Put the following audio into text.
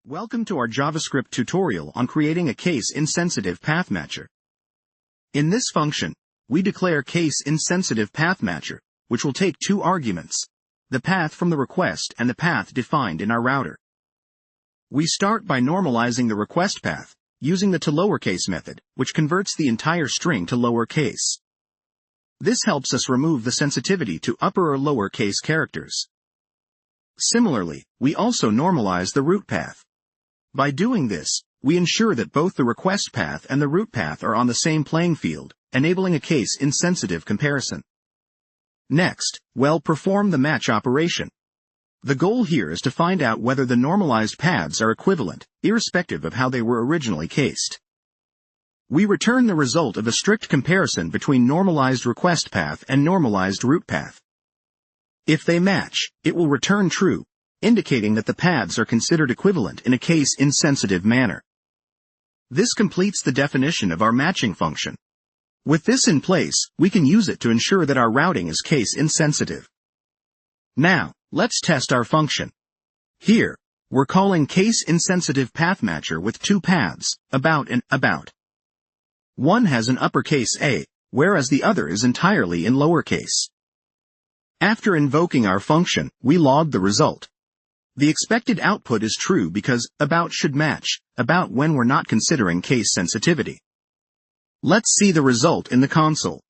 Welcome to our JavaScript tutorial on creating a case-insensitive path matcher. In this function, we declare case-insensitive path matcher, which will take two arguments, the path from the request and the path defined in our router. We start by normalizing the request path, using the toLowerCase method, which converts the entire string to lowercase. This helps us remove the sensitivity to upper or lowercase characters. Similarly, we also normalize the root path. By doing this, we ensure that both the request path and the root path are on the same playing field, enabling a case-insensitive comparison. Next, we'll perform the match operation. The goal here is to find out whether the normalized paths are equivalent, irrespective of how they were originally cased. We return the result of a strict comparison between normalized request path and normalized root path. If they match, it will return true, indicating that the paths are considered equivalent in a case-insensitive manner. This completes the definition of our matching function. With this in place, we can use it to ensure that our routing is case-insensitive. Now, let's test our function. Here, we're calling case-insensitive path matcher with two paths, about and about. One has an uppercase A, whereas the other is entirely in lowercase. After invoking our function, we log the result. The expected output is true because about should match about when we're not considering case sensitivity. Let's see the result in the console.